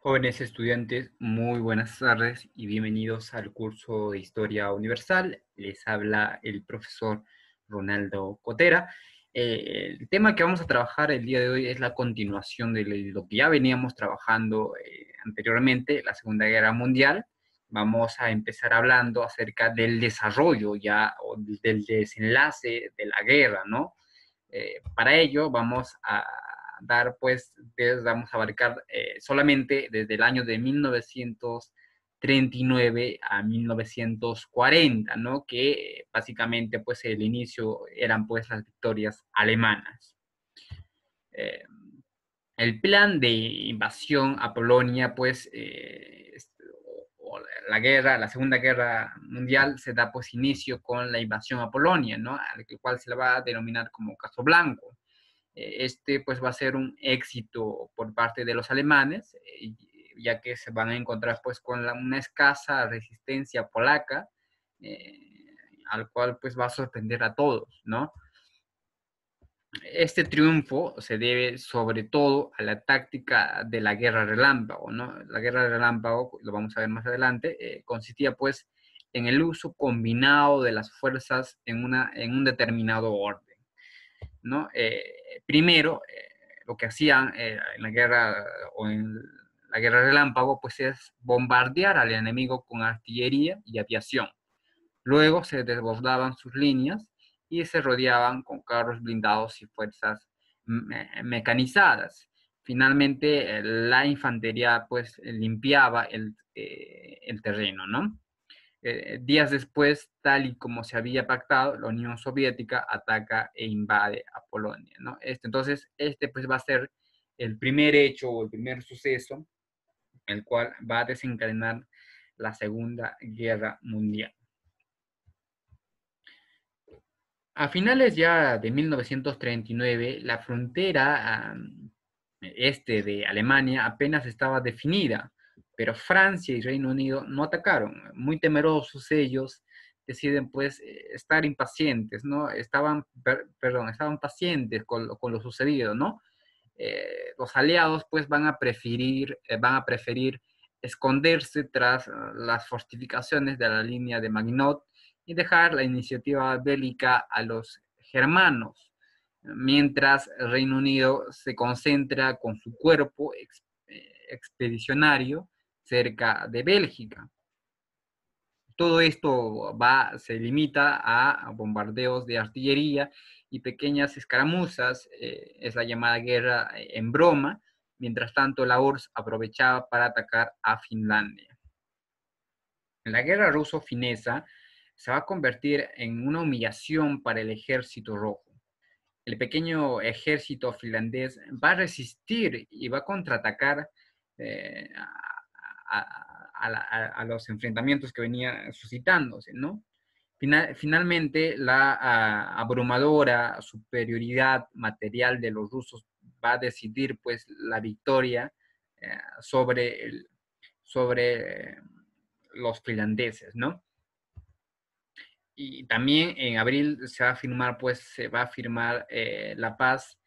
Jóvenes estudiantes, muy buenas tardes y bienvenidos al curso de Historia Universal. Les habla el profesor Ronaldo Cotera. El tema que vamos a trabajar el día de hoy es la continuación de lo que ya veníamos trabajando anteriormente, la Segunda Guerra Mundial. Vamos a empezar hablando acerca del desarrollo ya o del desenlace de la guerra, ¿no? Para ello vamos a vamos a abarcar solamente desde el año de 1939 a 1940, ¿no? Que básicamente pues el inicio eran pues las victorias alemanas. Eh, el plan de invasión a Polonia, pues, o la Segunda Guerra Mundial se da pues inicio con la invasión a Polonia, ¿no? Al cual se le va a denominar como Caso Blanco. Este pues va a ser un éxito por parte de los alemanes, ya que se van a encontrar pues con una escasa resistencia polaca, al cual pues va a sorprender a todos, ¿no? Este triunfo se debe sobre todo a la táctica de la guerra relámpago, ¿no? La guerra relámpago, lo vamos a ver más adelante, consistía pues en el uso combinado de las fuerzas en un determinado orden, ¿no? Primero, lo que hacían en la guerra o en la guerra relámpago, pues es bombardear al enemigo con artillería y aviación. Luego se desbordaban sus líneas y se rodeaban con carros blindados y fuerzas mecanizadas. Finalmente, la infantería pues limpiaba el terreno, ¿no? Días después, tal y como se había pactado, la Unión Soviética ataca e invade a Polonia, ¿no? Entonces, este pues va a ser el primer hecho o el primer suceso, el cual va a desencadenar la Segunda Guerra Mundial. A finales ya de 1939, la frontera este de Alemania apenas estaba definida, pero Francia y Reino Unido no atacaron. Muy temerosos ellos deciden pues estar impacientes, ¿no? Estaban pacientes con lo sucedido, ¿no? Los aliados pues van a preferir esconderse tras las fortificaciones de la línea de Maginot y dejar la iniciativa bélica a los germanos, mientras el Reino Unido se concentra con su cuerpo expedicionario cerca de Bélgica. Todo esto se limita a bombardeos de artillería y pequeñas escaramuzas, es la llamada guerra en broma. Mientras tanto, la URSS aprovechaba para atacar a Finlandia. La guerra ruso-finesa se va a convertir en una humillación para el ejército rojo. El pequeño ejército finlandés va a resistir y va a contraatacar eh, a los enfrentamientos que venían suscitándose, ¿no? Finalmente, la abrumadora superioridad material de los rusos va a decidir pues la victoria sobre, sobre los finlandeses, ¿no? Y también en abril se va a firmar la paz,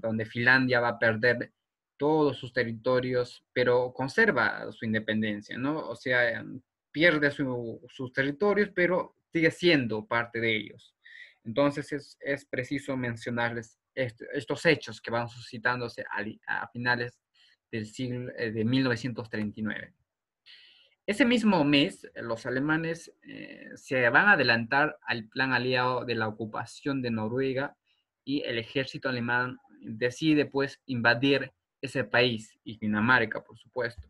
donde Finlandia va a perder todos sus territorios, pero conserva su independencia, ¿no? O sea, pierde sus territorios, pero sigue siendo parte de ellos. Entonces es preciso mencionarles estos hechos que van suscitándose a finales del siglo de 1939. Ese mismo mes, los alemanes se van a adelantar al plan aliado de la ocupación de Noruega y el ejército alemán decide pues invadir ese país y Dinamarca, por supuesto.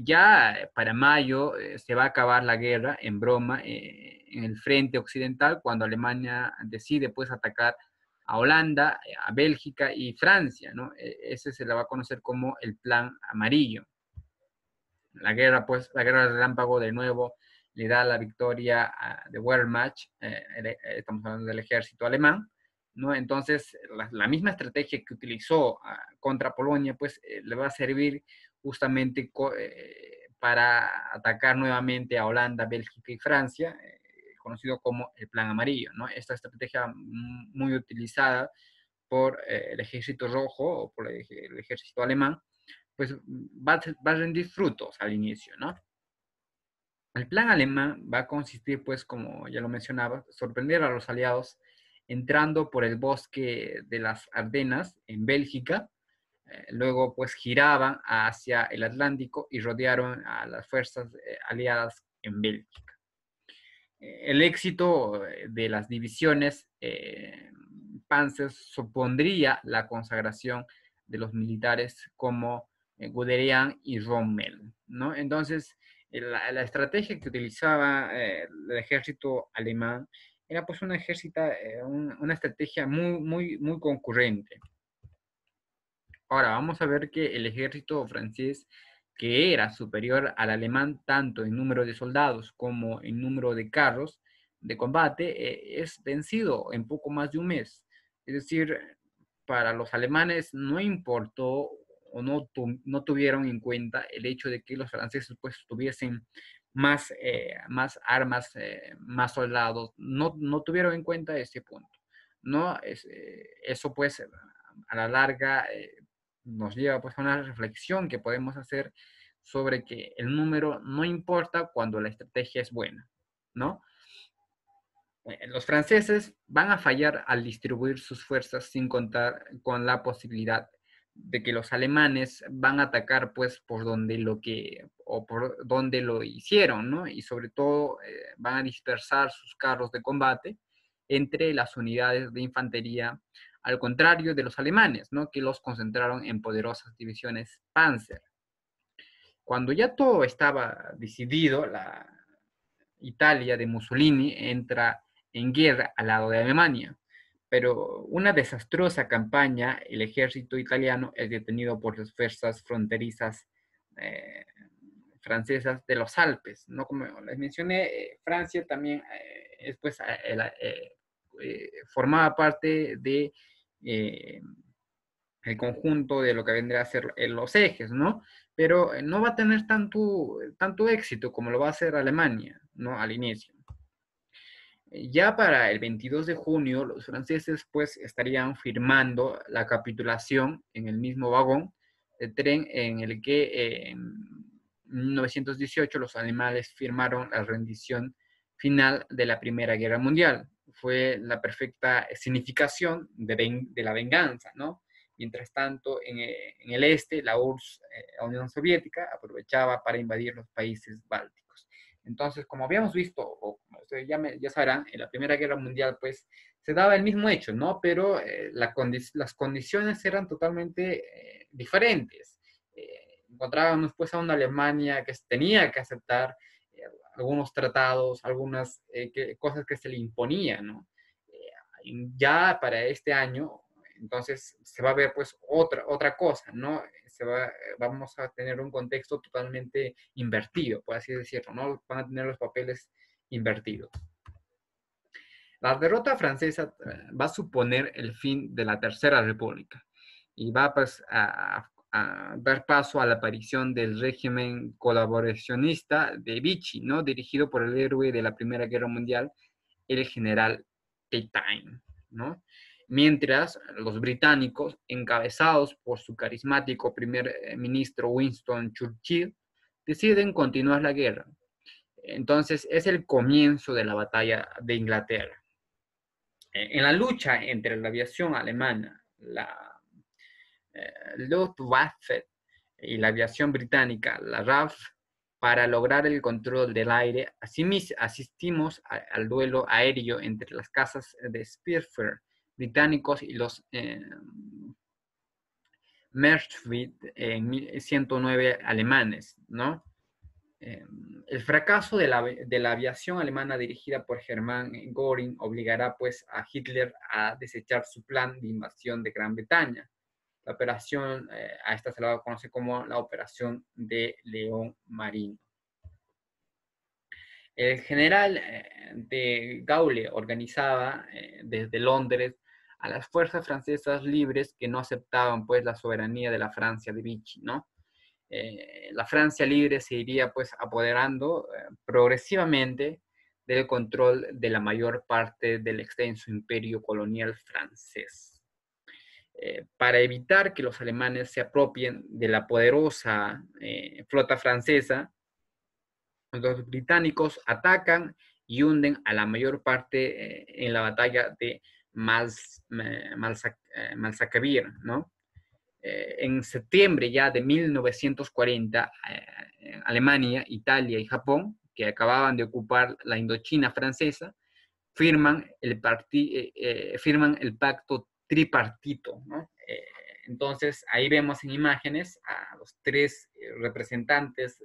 Ya para mayo se va a acabar la guerra en broma en el frente occidental cuando Alemania decide pues atacar a Holanda, a Bélgica y Francia, ¿no? Ese se le va a conocer como el Plan Amarillo. La guerra del relámpago de nuevo le da la victoria de Wehrmacht, estamos hablando del ejército alemán, ¿no? Entonces, la misma estrategia que utilizó contra Polonia, pues le va a servir justamente para atacar nuevamente a Holanda, Bélgica y Francia, conocido como el Plan Amarillo, ¿no? Esta estrategia muy utilizada por el ejército rojo o por el ejército alemán, pues va a rendir frutos al inicio, ¿no? El plan alemán va a consistir, pues, como ya lo mencionaba, sorprender a los aliados entrando por el bosque de las Ardenas en Bélgica. Luego, pues, giraban hacia el Atlántico y rodearon a las fuerzas aliadas en Bélgica. El éxito de las divisiones Panzer supondría la consagración de los militares como Guderian y Rommel, ¿no? Entonces, la estrategia que utilizaba el ejército alemán era pues una estrategia muy concurrente. Ahora vamos a ver que el ejército francés, que era superior al alemán tanto en número de soldados como en número de carros de combate, es vencido en poco más de un mes. Es decir, para los alemanes no importó o no tuvieron en cuenta el hecho de que los franceses pues tuviesen más armas, más soldados, no tuvieron en cuenta ese punto. No, eso pues a la larga nos lleva pues a una reflexión que podemos hacer sobre que el número no importa cuando la estrategia es buena, ¿no? Los franceses van a fallar al distribuir sus fuerzas sin contar con la posibilidad de que los alemanes van a atacar pues por donde lo hicieron, ¿no? Y sobre todo van a dispersar sus carros de combate entre las unidades de infantería, al contrario de los alemanes, ¿no? Que los concentraron en poderosas divisiones Panzer. Cuando ya todo estaba decidido, la Italia de Mussolini entra en guerra al lado de Alemania. Pero una desastrosa campaña, el ejército italiano es detenido por las fuerzas fronterizas eh, francesas de los Alpes, ¿no? Como les mencioné, Francia también formaba parte de el conjunto de lo que vendría a ser los ejes, ¿no? Pero no va a tener tanto éxito como lo va a hacer Alemania, ¿no? Al inicio. Ya para el 22 de junio, los franceses pues estarían firmando la capitulación en el mismo vagón de tren en el que en 1918 los alemanes firmaron la rendición final de la Primera Guerra Mundial. Fue la perfecta significación de la venganza, ¿no? Mientras tanto, en el este, la URSS, la Unión Soviética, aprovechaba para invadir los países bálticos. Entonces, como habíamos visto, o como ustedes ya sabrán, en la Primera Guerra Mundial, pues, se daba el mismo hecho, ¿no? Pero las condiciones eran totalmente diferentes. Encontrábamos, pues, a una Alemania que tenía que aceptar algunos tratados, algunas cosas que se le imponían, ¿no? Ya para este año, entonces se va a ver pues otra cosa, ¿no? Vamos a tener un contexto totalmente invertido, por así decirlo, ¿no? Van a tener los papeles invertidos. La derrota francesa va a suponer el fin de la Tercera República y va pues, a dar paso a la aparición del régimen colaboracionista de Vichy, ¿no? Dirigido por el héroe de la Primera Guerra Mundial, el general Pétain, ¿no? Mientras los británicos, encabezados por su carismático primer ministro Winston Churchill, deciden continuar la guerra. Entonces es el comienzo de la batalla de Inglaterra. En la lucha entre la aviación alemana, la Luftwaffe y la aviación británica, la RAF, para lograr el control del aire, asistimos al duelo aéreo entre las cazas de Spitfire británicos y los Messerschmitt 109 alemanes, ¿no? El fracaso de la aviación alemana dirigida por Hermann Göring obligará pues a Hitler a desechar su plan de invasión de Gran Bretaña. La operación, a esta se la conoce como la Operación de León Marino. El general de Gaulle organizaba desde Londres a las fuerzas francesas libres que no aceptaban pues la soberanía de la Francia de Vichy, ¿no? La Francia libre se iría pues apoderando progresivamente del control de la mayor parte del extenso imperio colonial francés. Para evitar que los alemanes se apropien de la poderosa flota francesa, los británicos atacan y hunden a la mayor parte en la batalla de Malzakavir, ¿no? En septiembre ya de 1940, Alemania, Italia y Japón, que acababan de ocupar la Indochina francesa, firman el pacto tripartito, ¿no? Entonces, ahí vemos en imágenes a los tres representantes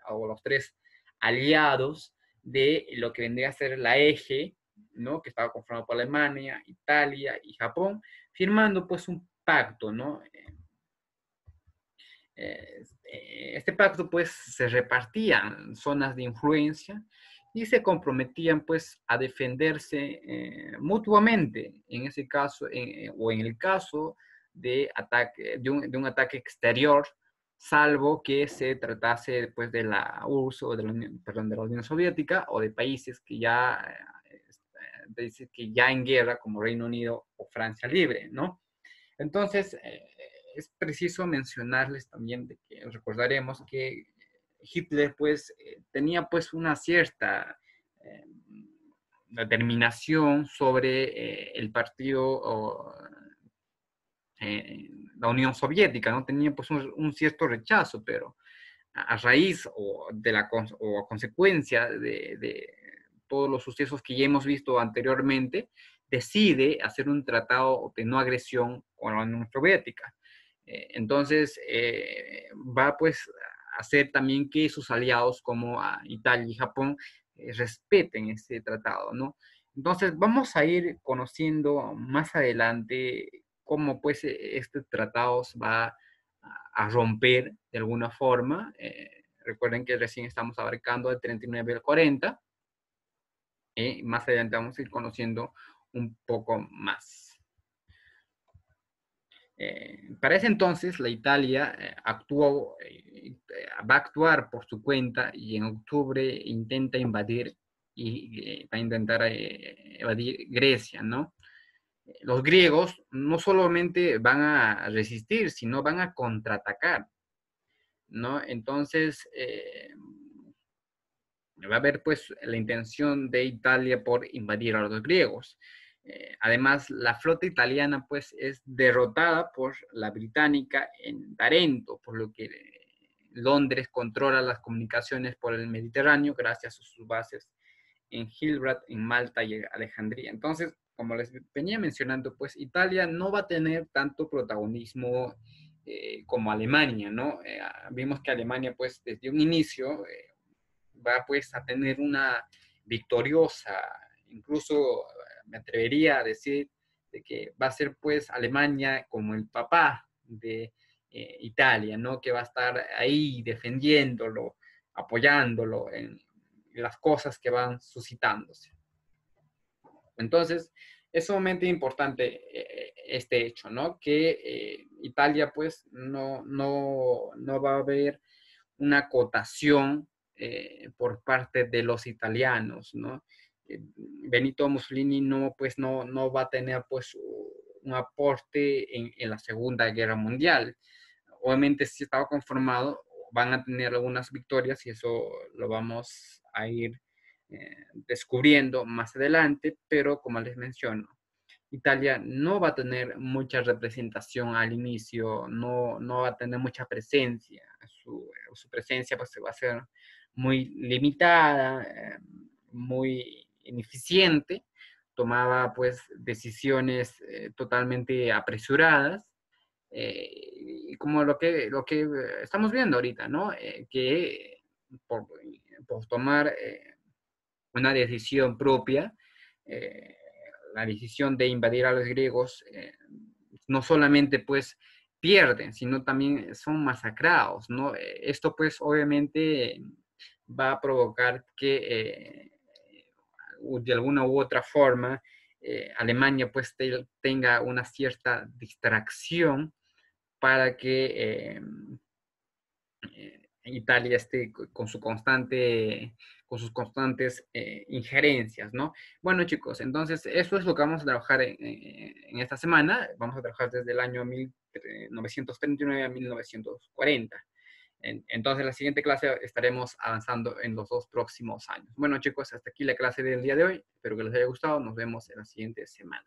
o los tres aliados de lo que vendría a ser la eje, ¿no? Que estaba conformado por Alemania, Italia y Japón, firmando pues un pacto, ¿no? Este pacto pues se repartían zonas de influencia y se comprometían pues a defenderse mutuamente en ese caso o en el caso de, ataque, de un ataque exterior, salvo que se tratase pues de la URSS o de la Unión, perdón, de la Unión Soviética o de países que ya en guerra como Reino Unido o Francia Libre, ¿no? Entonces, es preciso mencionarles también de que recordaremos que Hitler pues tenía pues una cierta eh, determinación sobre el partido o la Unión Soviética, ¿no? Tenía pues un cierto rechazo, pero a raíz o a consecuencia de todos los sucesos que ya hemos visto anteriormente, decide hacer un tratado de no agresión con la Unión Soviética. Entonces, va pues a hacer también que sus aliados como Italia y Japón respeten ese tratado, ¿no? Entonces, vamos a ir conociendo más adelante cómo pues este tratado va a romper de alguna forma. Recuerden que recién estamos abarcando el 39 al 40. Más adelante vamos a ir conociendo un poco más. Para ese entonces, la Italia va a actuar por su cuenta y en octubre intenta invadir y va a intentar evadir Grecia, ¿no? Los griegos no solamente van a resistir, sino van a contraatacar, ¿no? Entonces, va a haber pues la intención de Italia por invadir a los griegos. Además, la flota italiana pues es derrotada por la británica en Tarento, por lo que Londres controla las comunicaciones por el Mediterráneo gracias a sus bases en Gibraltar, en Malta y Alejandría. Entonces, como les venía mencionando, pues Italia no va a tener tanto protagonismo como Alemania, ¿no? Vimos que Alemania, pues desde un inicio, va pues a tener una victoriosa, incluso me atrevería a decir de que va a ser pues Alemania como el papá de Italia, ¿no? Que va a estar ahí defendiéndolo, apoyándolo en las cosas que van suscitándose. Entonces, es sumamente importante este hecho, ¿no? Que Italia pues no va a haber una acotación por parte de los italianos, ¿no? Benito Mussolini no va a tener pues un aporte en la Segunda Guerra Mundial. Obviamente sí estaba conformado, van a tener algunas victorias y eso lo vamos a ir descubriendo más adelante, pero como les menciono, Italia no va a tener mucha representación al inicio, no va a tener mucha presencia. Su presencia pues, va a ser muy limitada, muy ineficiente. Tomaba pues decisiones totalmente apresuradas. Y como lo que estamos viendo ahorita, ¿no? Que por, por tomar una decisión propia, eh, la decisión de invadir a los griegos, no solamente pues pierden, sino también son masacrados, ¿no? Esto pues obviamente va a provocar que de alguna u otra forma Alemania pues tenga una cierta distracción para que Italia esté con sus constantes injerencias, ¿no? Bueno, chicos, entonces eso es lo que vamos a trabajar en esta semana. Vamos a trabajar desde el año 1939 a 1940. Entonces, la siguiente clase estaremos avanzando en los 2 próximos años. Bueno, chicos, hasta aquí la clase del día de hoy. Espero que les haya gustado. Nos vemos en la siguiente semana.